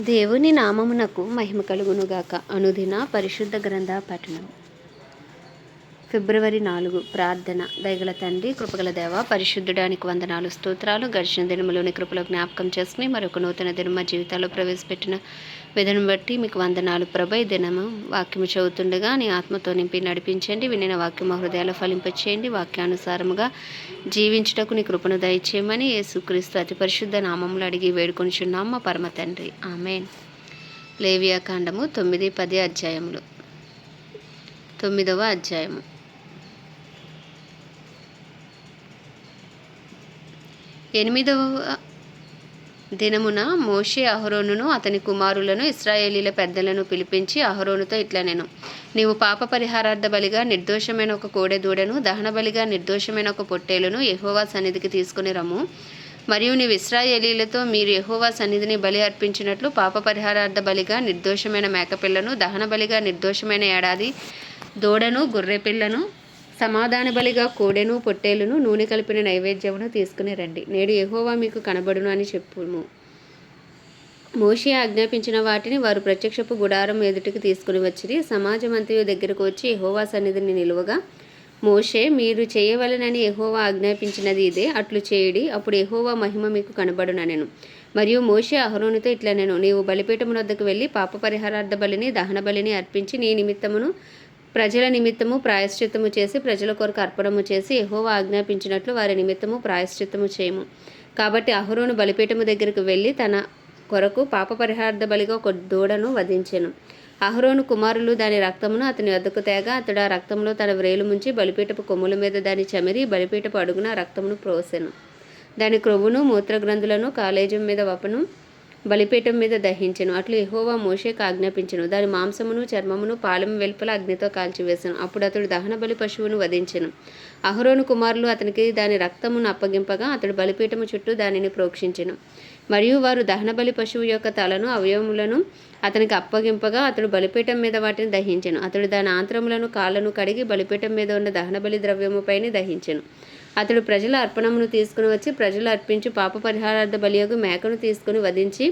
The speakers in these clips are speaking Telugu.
దేవుని నామమునకు మహిమ కలుగునుగాక. అనుదిన పరిశుద్ధ గ్రంథ పఠనం. ఫిబ్రవరి 4 ప్రార్థన. దయగల తండ్రి, కృపగల దేవ, పరిశుద్ధుడానికి వందనాలు, స్తోత్రాలు. గడిచిన దినములోని కృపలో జ్ఞాపకం చేసుకుని మరొక నూతన దినం మా జీవితాల్లో ప్రవేశపెట్టిన విధానం బట్టి మీకు వందనాలు ప్రభు. ఈ దినము వాక్యము చదువుతుండగా నీ ఆత్మతో నింపి నడిపించండి. వినిన వాక్యము హృదయాలు ఫలింపచేయండి. వాక్యానుసారముగా జీవించుటకు నీ కృపను దయచేయమని యేసుక్రీస్తు అతి పరిశుద్ధ నామములు అడిగి వేడుకొనిచున్నాం మా పరమ తండ్రి, ఆమేన్. లేవియాకాండము 9-10 అధ్యాయములు. 9వ అధ్యాయము. 8వ దినమున మోషే అహరోనును అతని కుమారులను ఇశ్రాయేలీల పెద్దలను పిలిపించి అహరోనుతో ఇట్లనెను: నీవు పాప పరిహారార్థ బలిగా నిర్దోషమైన ఒక కోడె దూడను, దహన బలిగా నిర్దోషమైన ఒక పొట్టేలును యెహోవా సన్నిధికి తీసుకుని రమ్ము. మరియు నీవు ఇశ్రాయేలీలతో మీరు యెహోవా సన్నిధిని బలి అర్పించినట్లు పాప పరిహారార్థ బలిగా నిర్దోషమైన మేకపిల్లను, దహన బలిగా నిర్దోషమైన ఏడాది దూడను, గొర్రెపిల్లను, సమాధాన బలిగా కోడెను, పొట్టేలును, నూనె కలిపిన నైవేద్యమును తీసుకుని రండి. నేడు యెహోవా మీకు కనబడును అని చెప్పుము. మోషే ఆజ్ఞాపించిన వాటిని వారు ప్రత్యక్షపు గుడారం ఎదుటికి తీసుకుని వచ్చిరి. సమాజమంతయు దగ్గరకు వచ్చి యెహోవా సన్నిధిని నిలువగా, మోషే, మీరు చేయవలెనని యెహోవా ఆజ్ఞాపించినది ఇదే, అట్లు చేయుడి, అప్పుడు యెహోవా మహిమ మీకు కనబడుననెను. మరియు మోషే అహరోనుతో ఇట్లనెను: నీవు బలిపీఠము వద్దకు వెళ్ళి పాప పరిహారార్థ బలిని, దహన బలిని అర్పించి నీ నిమిత్తమును ప్రజల నిమిత్తము ప్రాయశ్చిత్తము చేసి ప్రజల కొరకు అర్పణము చేసి యెహోవా ఆజ్ఞాపించినట్లు వారి నిమిత్తము ప్రాయశ్చిత్తము చేయము. కాబట్టి అహరోను బలిపీఠము దగ్గరకు వెళ్ళి తన కొరకు పాప పరిహారార్థ బలిగా ఒక దూడను వధించెను. అహరోను కుమారులు దాని రక్తమును అతని వద్దకు తేగా, అతడు ఆ రక్తంలో తన వ్రేలు ముంచి బలిపీఠపు కొమ్ముల మీద దాని చమిరి బలిపీఠపు అడుగున రక్తమును ప్రోసెను. దాని క్రొవ్వును, మూత్రగ్రంథులను, కాలేజం మీద వపను బలిపీఠం మీద దహించెను. అట్లు యెహోవా మోషేకు ఆజ్ఞాపించెను. దాని మాంసమును, చర్మమును పాలెము వెలుపల అగ్నితో కాల్చివేసెను. అప్పుడు అతడు దహన బలి పశువును వధించెను. అహరోను కుమారులు అతనికి దాని రక్తమును అప్పగింపగా అతడు బలిపీఠము చుట్టూ దానిని ప్రోక్షించెను. మరియు వారు దహన బలి పశువు యొక్క తలను, అవయవములను అతనికి అప్పగింపగా అతడు బలిపీఠం మీద వాటిని దహించెను. అతడు దాని ఆంత్రములను, కాళ్ళను కడిగి బలిపీఠం మీద ఉన్న దహన బలి ద్రవ్యముపైన దహించెను. అతడు ప్రజల అర్పణమును తీసుకుని వచ్చి ప్రజలు అర్పించి పాప పరిహారార్థ బలియగు మేకను తీసుకుని వధించి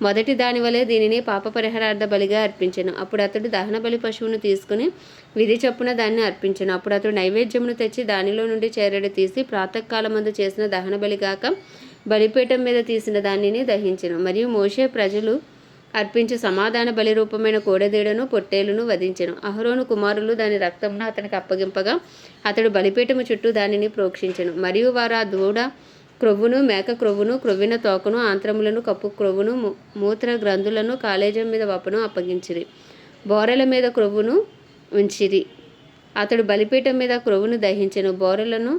మొదటి దాని వలె దీనిని పాప పరిహారార్థ బలిగా అర్పించెను. అప్పుడు అతడు దహన బలి పశువును తీసుకుని విధి చొప్పున దాన్ని అర్పించెను. అప్పుడు అతడు నైవేద్యమును తెచ్చి దానిలో నుండి చేరెడు తీసి ప్రాతకాలమందు చేసిన దహన బలిగాక బలిపీఠం మీద తీసిన దానిని దహించెను. మరియు మోషే ప్రజలు అర్పించి సమాధాన బలి రూపమైన కోడెదీడను, పొట్టేలును వధించెను. అహరోను కుమారులు దాని రక్తమును అతనికి అప్పగింపగా అతడు బలిపీఠము చుట్టూ దానిని ప్రోక్షించెను. మరియు వారు ఆ దూడ క్రొవ్వును, మేక క్రొవ్వును, క్రొవ్విన తోకను, ఆంత్రములను, కప్పు క్రొవ్వును, మూత్ర గ్రంథులను, కాలేజం మీద వపను అప్పగించిరి. బోరెల మీద క్రొవ్వును ఉంచిరి. అతడు బలిపీఠం మీద క్రొవ్వును దహించెను. బోరెలను,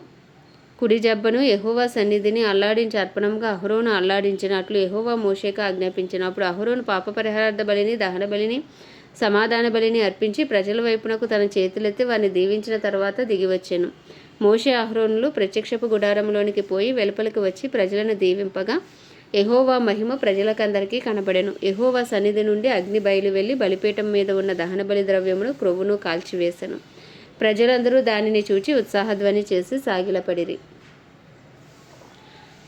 కుడి జబ్బను యెహోవా సన్నిధిని అల్లాడించి అర్పణంగా అహరోను అల్లాడించినట్లు యెహోవా మోషేకు ఆజ్ఞాపించెను. అప్పుడు అహరోను పాప పరిహారార్థ బలిని, దహన బలిని, సమాధాన బలిని అర్పించి ప్రజల వైపునకు తన చేతులెత్తి వారిని దీవించిన తర్వాత దిగివచ్చెను. మోషే అహరోనులు ప్రత్యక్షపు గుడారంలోనికి పోయి వెలుపలికి వచ్చి ప్రజలను దీవింపగా యెహోవా మహిమ ప్రజలకందరికీ కనబడెను. యెహోవా సన్నిధి నుండి అగ్ని బయలు వెళ్ళి బలిపీఠం మీద ఉన్న దహన బలి ద్రవ్యమును, క్రొవ్వును కాల్చివేసెను. ప్రజలందరూ దానిని చూచి ఉత్సాహధ్వని చేసి సాగిలపడిరి.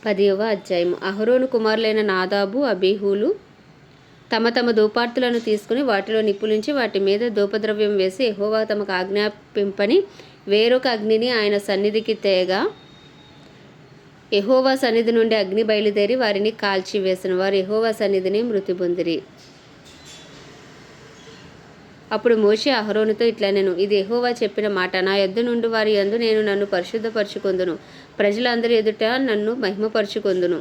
10వ అధ్యాయము. అహరోను కుమారులైన నాదాబు, అబీహులు తమ తమ ధూపార్తులను తీసుకుని వాటిలో నిప్పులుంచి వాటి మీద ధూపద్రవ్యం వేసి యెహోవా తమకు ఆజ్ఞాపింపని వేరొక అగ్నిని ఆయన సన్నిధికి తేగా యెహోవా సన్నిధి నుండి అగ్ని బయలుదేరి వారిని కాల్చివేసెను. వారు యెహోవా సన్నిధిని మృతి పొందిరి. అప్పుడు మోషే అహరోనుతో ఇట్లనెను: ఇది యెహోవా చెప్పిన మాట. నా యొద్ద నుండి వారి యందు నేను నన్ను పరిశుద్ధపరచుకొందును, ప్రజలందరి ఎదుట నన్ను మహిమపరచుకొందును.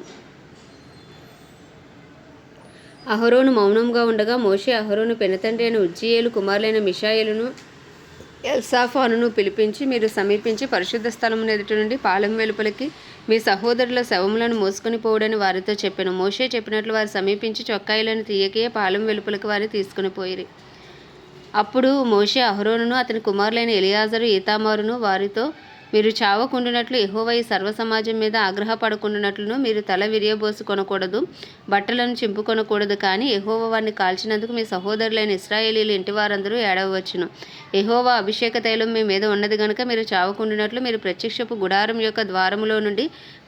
అహరోను మౌనంగా ఉండగా మోషే అహరోను పెనతండ్రి అయిన ఉజ్జీయేలు కుమారులైన మిషాయేలును, ఎల్సాఫానును పిలిపించి, మీరు సమీపించి పరిశుద్ధ స్థలమును ఎదుట నుండి పాలెం వెలుపలికి మీ సహోదరుల శవములను మోసుకొని పోవుడని వారితో చెప్పెను. మోషే చెప్పినట్లు వారు సమీపించి చొక్కాయిలను తీయకయే పాలెం వెలుపలికి వారిని తీసుకుని పోయిరి. అప్పుడు మోషే అహరోనును అతని కుమారులైన ఎలియాజరు, ఈతామారును వారితో, మీరు చావకుండునట్లు యెహోవా ఈ సర్వ సమాజం మీద ఆగ్రహపడకుండునట్లును మీరు తల విరియబోసుకొనకూడదు, బట్టలను చింపుకొనకూడదు. కానీ యెహోవా వారిని కాల్చినందుకు మీ సహోదరులైన ఇశ్రాయేలీయుల ఇంటి వారందరూ ఏడవవచ్చును. యెహోవా అభిషేక తైలం మీ మీద ఉన్నది గనుక మీరు చావకుండునట్లు మీరు ప్రత్యక్షపు గుడారం యొక్క ద్వారములో నుండి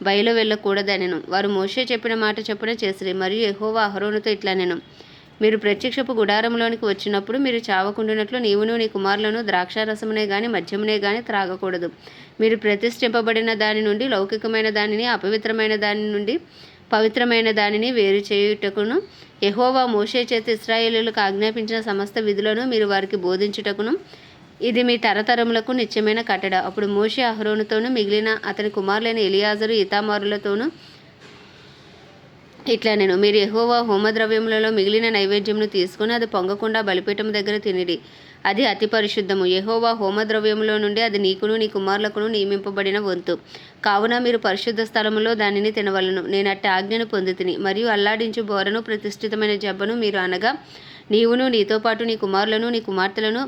బయలు వెళ్ళకూడదనెను. వారు మోషే చెప్పిన మాట చొప్పున చేసిరి. మరియు యెహోవా అహరోనుతో ఇట్లనెను: మీరు ప్రత్యక్షపు గుడారంలోనికి వచ్చినప్పుడు మీరు చావకుండునట్లు నీవును నీ కుమారులను ద్రాక్షారసమునే గాని మద్యమునే గాని త్రాగకూడదు. మీరు ప్రతిష్ఠింపబడిన దాని నుండి లౌకికమైన దానిని, అపవిత్రమైన దాని నుండి పవిత్రమైన దానిని వేరు చేయుటకును యెహోవా మోషే చేత ఇశ్రాయేలీయులకు ఆజ్ఞాపించిన సమస్త విధులను మీరు వారికి బోధించుటకును ఇది మీ తరతరములకు నిత్యమైన కట్టడ. అప్పుడు మోషే అహరోనుతోనూ మిగిలిన అతని కుమారులైన ఎలియాజరు ఈతామారులతోనూ ఇట్లా నేను మీరు యెహోవా హోమద్రవ్యములలో మిగిలిన నైవేద్యమును తీసుకుని అది పొంగకుండా బలిపీఠం దగ్గర తినిడి. అది అతి పరిశుద్ధము. యెహోవా హోమద్రవ్యములో నుండి అది నీకును నీ కుమారులకును నియమింపబడిన వంతు. కావున మీరు పరిశుద్ధ స్థలములో దానిని తినవలను. నేను అట్టి ఆజ్ఞను పొందితిని. మరియు అల్లాడించు బోరను ప్రతిష్ఠితమైన జబ్బను మీరు అనగా నీవును నీతో పాటు నీ కుమారులను నీ కుమార్తెలను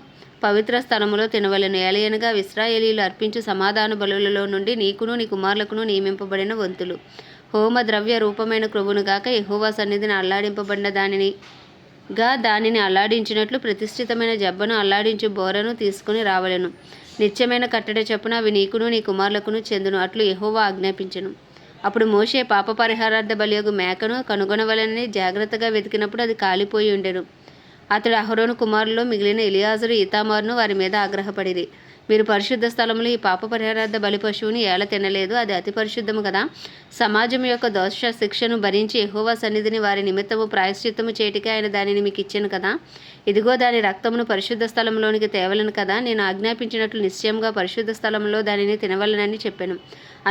పవిత్ర స్థలములో తినవలను. ఏలయనగా ఇశ్రాయేలీయులు అర్పించు సమాధాన బలులలో నుండి నీకును నీ కుమారులకును నియమింపబడిన వంతులు. హోమ ద్రవ్య రూపమైన క్రొవ్వును గాక యెహోవా సన్నిధిని అల్లాడింపబడిన దానిని అల్లాడించినట్లు ప్రతిష్ఠితమైన జబ్బను అల్లాడించు బోరను తీసుకుని రావలెను. నిత్యమైన కట్టడ చొప్పున అవి నీకును నీ కుమారులకును చెందును. అట్లు యెహోవా ఆజ్ఞాపించెను. అప్పుడు మోషే పాప పరిహారార్థ బలియగు మేకను కనుగొనవలనని జాగ్రత్తగా వెతికినప్పుడు అది కాలిపోయి ఉండెను. అతడు అహరోను కుమారుల్లో మిగిలిన ఎలియాజరు ఈతామారును వారి మీద ఆగ్రహపడిరి. మీరు పరిశుద్ధ స్థలంలో ఈ పాప పరిహారార్థ బలి పశువుని ఏల తినలేదు, అది అతి పరిశుద్ధము కదా. సమాజం యొక్క దోష శిక్షను భరించి యెహోవా సన్నిధిని వారి నిమిత్తము ప్రాయశ్చిత్తము చేటికి ఆయన దానిని మీకు ఇచ్చాను కదా. ఇదిగో దాని రక్తమును పరిశుద్ధ స్థలంలోనికి తేవలను కదా. నేను ఆజ్ఞాపించినట్లు నిశ్చయంగా పరిశుద్ధ స్థలంలో దానిని తినవలనని చెప్పాను.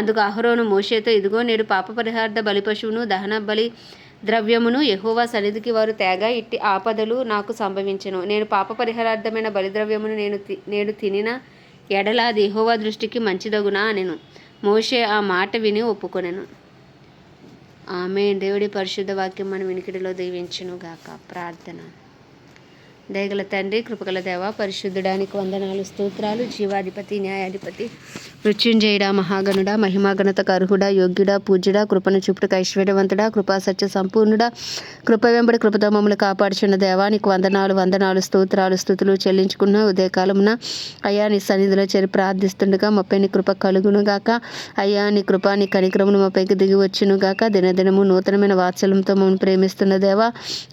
అందుకు అహరోను మోషేతో, ఇదిగో నేడు పాప పరిహారార్థ బలి పశువును దహన బలి ద్రవ్యమును యెహోవా సన్నిధికి వారు తేగా ఇట్టి ఆపదలు నాకు సంభవించెను. నేను పాప పరిహారార్థమైన బలిద్రవ్యమును నేను తినిన ఎడల అది యెహోవా దృష్టికి మంచిదగునా అనెను. మోషే ఆ మాట విని ఒప్పుకొనెను. ఆమేన్. దేవుడి పరిశుద్ధ వాక్యం మన వినికిడిలో దీవించును గాక. ప్రార్థన. దయగల తండ్రి, కృపగల దేవ, పరిశుద్ధుడానికి వందనాలు, స్తోత్రాలు. జీవాధిపతి, న్యాయాధిపతి, మృత్యుంజయుడా, మహాగణుడా, మహిమాగణత అర్హుడా, యోగ్యుడా, పూజ్యుడా, కృపను చూపుటకు ఐశ్వర్యవంతుడా, కృపా సత్య సంపూర్ణుడా, కృప వెంబడి కృపతో మమ్మల్ని కాపాడుచున్న దేవానికి వందనాలు, స్తోత్రాలు, స్తుతులు చెల్లించుకున్న ఉదయకాలమున అయ్యా నీ సన్నిధిలో చేరి ప్రార్థిస్తుండగా మాపై నీ కృప కలుగును గాక. అయ్యా నీ కృప నీ కనిక్రమును మాపైకి దిగి వచ్చును గాక. దినదినము నూతనమైన వాత్సల్యంతో మమ్మల్ని ప్రేమిస్తున్న దేవా,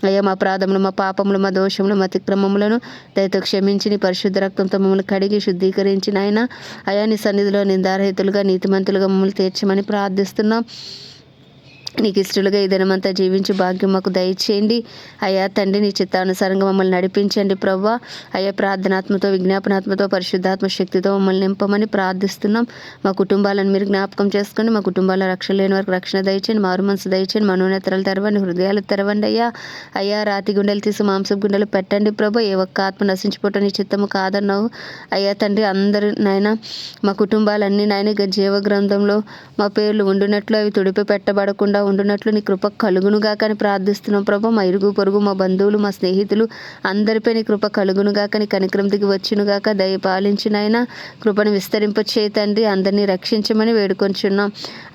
అయ్యా మా అపరాధములు, మా పాపములు, మా దోషములు, మా అతిక్రమములను దయతో క్షమించి నీ పరిశుద్ధ రక్తంతో మమ్మల్ని కడిగి శుద్ధీకరించి నాయన అయా నీ సన్నిధిలో నిందారహితులుగా నీతిమంతులుగా మమ్మల్ని తీర్చమని ప్రార్థిస్తున్నాం. నీకు ఇష్టలుగా ఈ దినమంతా జీవించి భాగ్యం మాకు దయచేయండి. అయ్యా తండ్రి, నీ చిత్తానుసారంగా మమ్మల్ని నడిపించండి ప్రభువా. అయ్యా ప్రార్థనాత్మతో, విజ్ఞాపనాత్మతో, పరిశుద్ధాత్మ శక్తితో మమ్మల్ని నింపమని ప్రార్థిస్తున్నాం. మా కుటుంబాలను మీరు జ్ఞాపకం చేసుకొని మా కుటుంబాల రక్షణ లేని వారికి రక్షణ దయచేయండి, మారు మనసు దయచేయండి, మనోనేత్రాలు తెరవండి, హృదయాలు తెరవండి. అయ్యా రాతి గుండెలు తీసి మాంసపు గుండెలు పెట్టండి ప్రభు. ఏ ఒక్క ఆత్మ నశించిపోవటం నీ చిత్తము కాదన్నావు. అయ్యా తండ్రి, అందరూ నాయన మా కుటుంబాలన్నీ నాయన జీవ గ్రంథంలో మా పేర్లు ఉండునట్లు, అవి తుడిపి పెట్టబడకుండా ఉండునట్లు నీ కృప కలుగునుగా కానీ ప్రార్థిస్తున్నాం ప్రభు. మా ఇరుగు పొరుగు, మా బంధువులు, మా స్నేహితులు అందరిపై నీ కృప కలుగునుగా కానీ కనికరం దిగి వచ్చునుగాక. దయపాలించినైనా కృపను విస్తరింప చేతండి, అందరినీ రక్షించమని వేడుకొంచున్నాం.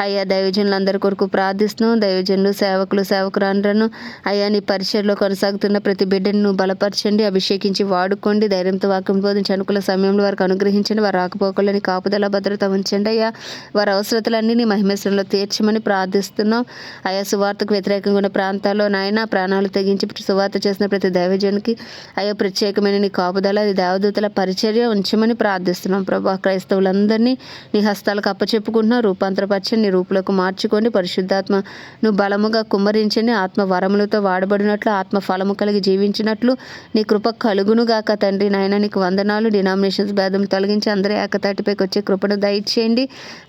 అయ్యా దైవజనులందరి కొరకు ప్రార్థిస్తున్నాం. దైవజనులు, సేవకులు, సేవకురాండ్రను అయ్యా నీ పరిచయలో కొనసాగుతున్న ప్రతి బిడ్డను నువ్వు బలపరచండి, అభిషేకించి వాడుకోండి. ధైర్యంతో వాక్యం బోధించి అనుకూల సమయంలో వారికి అనుగ్రహించండి. వారు రాకపోకలని కాపుదల భద్రత ఉంచండి. అయ్యా వారి అవసరతలన్నీ నీ మహిమేశ్వరంలో తీర్చమని ప్రార్థిస్తున్నాం. అయా సువార్తకు వ్యతిరేకంగా ఉన్న ప్రాంతాల్లో నాయన ప్రాణాలు తెగించి సువార్త చేసిన ప్రతి దైవజనునికి అయా ప్రత్యేకమైన నీ కాపుదల, దేవదూతల పరిచర్య ఉంచమని ప్రార్థిస్తున్నాం ప్రభా. క్రైస్తవులందరినీ నీ హస్తాలకు అప్పచెప్పుకుంటున్నాం. రూపాంతరపరచండి, నీ రూపులకు మార్చుకోండి. పరిశుద్ధాత్మను బలముగా కుమ్మరించండి. ఆత్మ వరములతో వాడబడినట్లు, ఆత్మ ఫలము కలిగి జీవించినట్లు నీ కృప కలుగునుగాక తండ్రి. నాయన నీకు వందనాలు. డినామినేషన్స్ భేదం తొలగించి అందరూ ఏకతాటిపైకి వచ్చే కృపను దయచేయండి.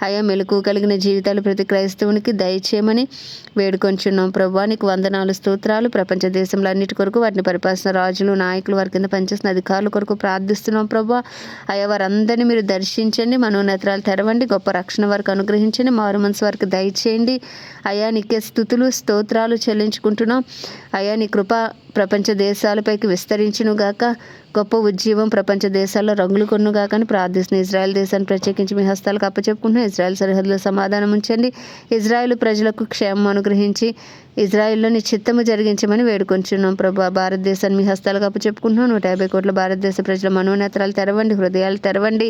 అయా మెలకు కలిగిన జీవితాలు ప్రతి క్రైస్తవునికి దయచేయమని వేడుకొంచున్నాం ప్రభా. నీకు వందనాలు, స్తోత్రాలు. ప్రపంచ దేశంలో అన్నిటి కొరకు వాటిని పరిపాలిస్తున్న రాజులు, నాయకులు, వారి కింద పనిచేస్తున్న అధికారుల కొరకు ప్రార్థిస్తున్నాం ప్రభా. అయ్యా వారందరినీ మీరు దర్శించండి, మనోనేత్రాలు తెరవండి, గొప్ప రక్షణ వారికి అనుగ్రహించండి, మారు మనసు వారికి దయచేయండి. అయ్యా నీకే స్తుతులు, స్తోత్రాలు చెల్లించుకుంటున్నాం. అయ్యా నీ కృప ప్రపంచ దేశాలపైకి విస్తరించునుగాక. గొప్ప ఉజ్జీవం ప్రపంచ దేశాల్లో రంగులు కొన్నుగాక అని ప్రార్థిస్తున్నాం. ఇజ్రాయెల్ దేశాన్ని ప్రత్యేకించి మీ హస్తాలకు అప్పచెప్పుకుంటున్నాం. ఇజ్రాయెల్ సరిహద్దులో సమాధానం ఉంచండి. ఇజ్రాయెల్ ప్రజలకు క్షేమం అనుగ్రహించి ఇజ్రాయిల్లో నీ చిత్తము జరిగించమని వేడుకొంచున్నాం ప్రభా. భారతదేశాన్ని మీ హస్తాలకు అప్పచెప్పుకుంటున్నాం. 150 కోట్ల భారతదేశ ప్రజల మనోనేత్రాలు తెరవండి, హృదయాలు తెరవండి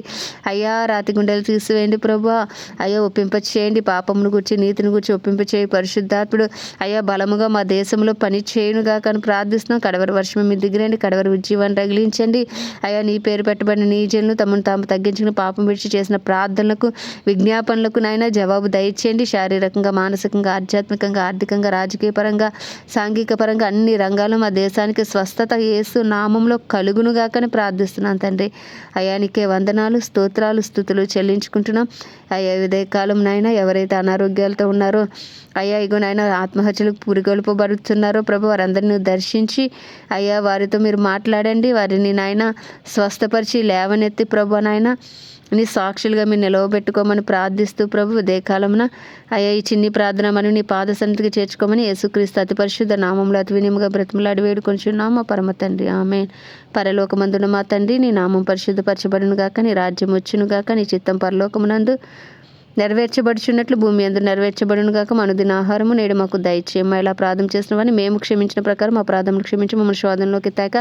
అయ్యా. రాతి గుండెలు తీసివేయండి ప్రభా. అయ్యా ఒప్పింప చేయండి, పాపమును గురించి నీతిని గురించి ఒప్పింప చేయి పరిశుద్ధాత్ముడు. అయ్యా బలముగా మా దేశంలో పని చేయునుగా కానీ ప్రార్థిస్తున్నాం. కడవరి వర్షం మీ దిగిరండి, కడవరి ఉజ్జీవాన్ని రగిలించండి అయ్యా. నీ పేరు పెట్టబడిన నీ జనులు తమను తాము తగ్గించుకుని పాపం విడిచి చేసిన ప్రార్థనలకు విజ్ఞాపనలకు నాయన జవాబు దయచేయండి. శారీరకంగా, మానసికంగా, ఆధ్యాత్మికంగా, ఆర్థికంగా, రాజకీయ పరంగా, సాంఘిక పరంగా అన్ని రంగాల్లో మా దేశానికి స్వస్థత యేసు నామంలో కలుగునుగా కానీ ప్రార్థిస్తున్నాను తండ్రి. అయ్యా నీకే వందనాలు, స్తోత్రాలు, స్తుతులు చెల్లించుకుంటున్నాం అయ్యా. ఉదయ కాలం నాయన ఎవరైతే అనారోగ్యాలతో ఉన్నారో అయ్యా, ఇగో నాయన ఆత్మహత్యలకు పురిగొల్పబడుతున్నారో ప్రభు, వారందరినీ దర్శించి అయ్యా వారితో మీరు మాట్లాడండి. వారిని నాయన స్వస్థపరిచి లేవనెత్తి ప్రభు నాయన నీ సాక్షులుగా మీరు నిలవబెట్టుకోమని ప్రార్థిస్తూ ప్రభు ఉదయకాలమున అయ్యా ఈ చిన్ని ప్రార్థన మనం నీ పాద సన్నిధికి చేర్చుకోమని యేసుక్రీస్తు అతి పరిశుద్ధ నామంలో అతి వినియముగా బ్రతిమలాడి వేడుకొంచున్నాం మా పరమ తండ్రి, ఆమేన్. పరలోకమందున మా తండ్రి, నీ నామం పరిశుద్ధపరచబడును గాక, నీ రాజ్యం వచ్చును గాక, నీ చిత్తం పరలోకమునందు నెరవేర్చబడుచున్నట్లు భూమి అందు నెరవేర్చబడును గాక. అనుదిన ఆహారము నేడు మాకు దయచేయము. ఇలా ప్రార్థన చేసిన వారిని మేము క్షమించిన ప్రకారం మా ప్రార్థనలు క్షమించి మమ్మల్ని శోధనలోకి తేక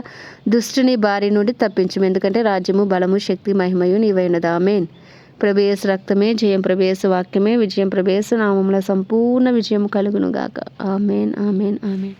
దుష్టుని బారి నుండి తప్పించము. ఎందుకంటే రాజ్యము, బలము, శక్తి, మహిమయు నీవైనది, ఆమేన్. ప్రభు యేసు రక్తమే జయం, ప్రభు యేసు వాక్యమే విజయం, ప్రభు యేసు నామములో సంపూర్ణ విజయం కలుగును గాక, ఆమేన్, ఆమేన్, ఆమేన్.